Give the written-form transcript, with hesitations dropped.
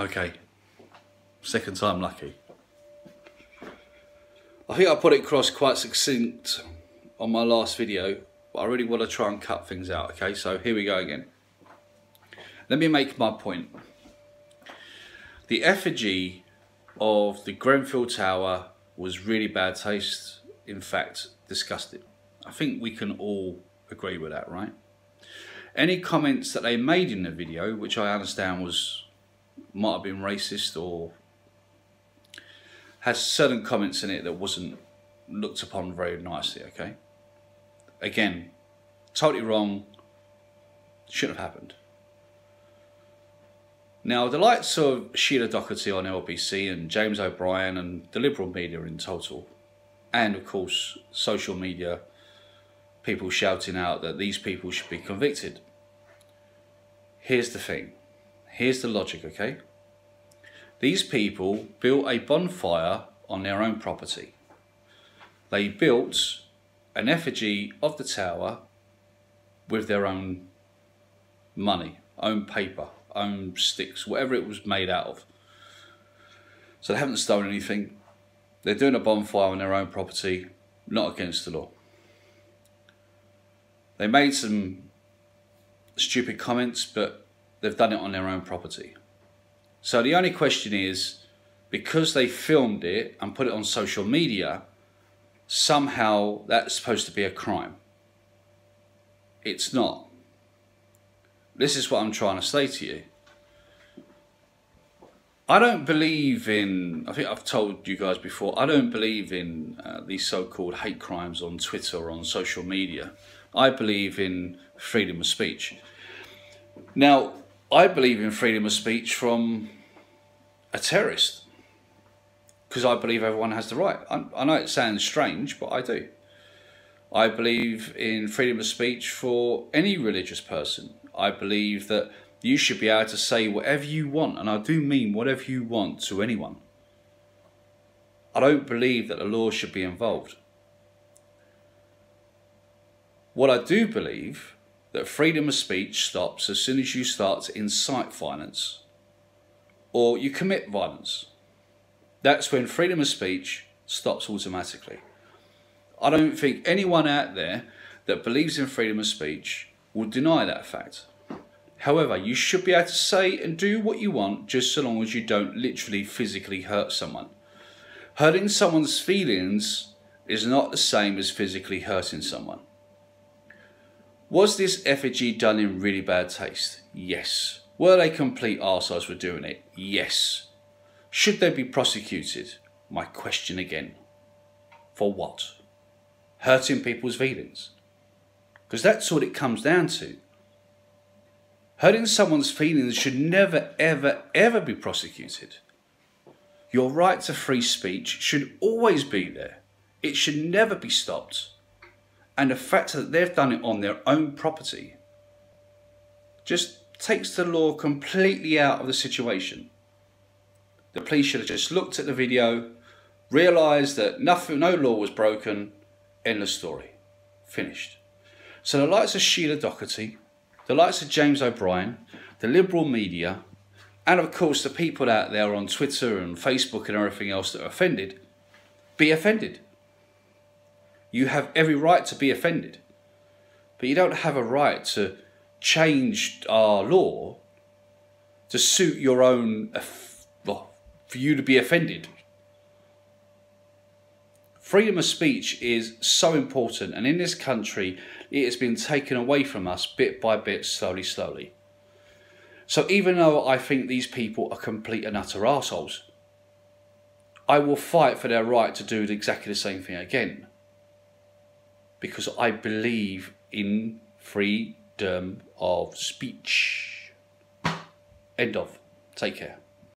Okay, second time lucky. I think I put it across quite succinct on my last video, but I really want to try and cut things out. Okay, so here we go again. Let me make my point. The effigy of the Grenfell Tower was really bad taste. In fact, disgusting. I think we can all agree with that, right? Any comments that they made in the video, which I understand might have been racist or has certain comments in it that wasn't looked upon very nicely, okay? Again, totally wrong, shouldn't have happened. Now, the likes of Sheila Doherty on LBC and James O'Brien and the liberal media in total, and of course social media, people shouting out that these people should be convicted. Here's the thing, here's the logic, okay? These people built a bonfire on their own property. They built an effigy of the tower with their own money, own paper, own sticks, whatever it was made out of. So they haven't stolen anything. They're doing a bonfire on their own property, not against the law. They made some stupid comments, but they've done it on their own property. So the only question is, because they filmed it and put it on social media, somehow that's supposed to be a crime. It's not. This is what I'm trying to say to you. I don't believe in, I think I've told you guys before, I don't believe in these so-called hate crimes on Twitter or on social media. I believe in freedom of speech. Now, I believe in freedom of speech from a terrorist, because I believe everyone has the right. I know it sounds strange, but I do. I believe in freedom of speech for any religious person. I believe that you should be able to say whatever you want, and I do mean whatever you want, to anyone. I don't believe that the law should be involved. What I do believe, that freedom of speech stops as soon as you start to incite violence or you commit violence. That's when freedom of speech stops automatically. I don't think anyone out there that believes in freedom of speech will deny that fact. However, you should be able to say and do what you want, just so long as you don't literally physically hurt someone. Hurting someone's feelings is not the same as physically hurting someone. Was this effigy done in really bad taste? Yes. Were they complete arseholes for doing it? Yes. Should they be prosecuted? My question again. For what? Hurting people's feelings? Because that's what it comes down to. Hurting someone's feelings should never, ever, ever be prosecuted. Your right to free speech should always be there. It should never be stopped. And the fact that they've done it on their own property just takes the law completely out of the situation. The police should have just looked at the video, realised that no law was broken, end of story. Finished. So the likes of Sheila Doherty, the likes of James O'Brien, the liberal media, and of course the people out there on Twitter and Facebook and everything else that are offended, be offended. You have every right to be offended, but you don't have a right to change our law to suit your own, well, for you to be offended. Freedom of speech is so important, and in this country it has been taken away from us bit by bit, slowly, slowly. So even though I think these people are complete and utter arseholes, I will fight for their right to do exactly the same thing again. Because I believe in freedom of speech. End of. Take care.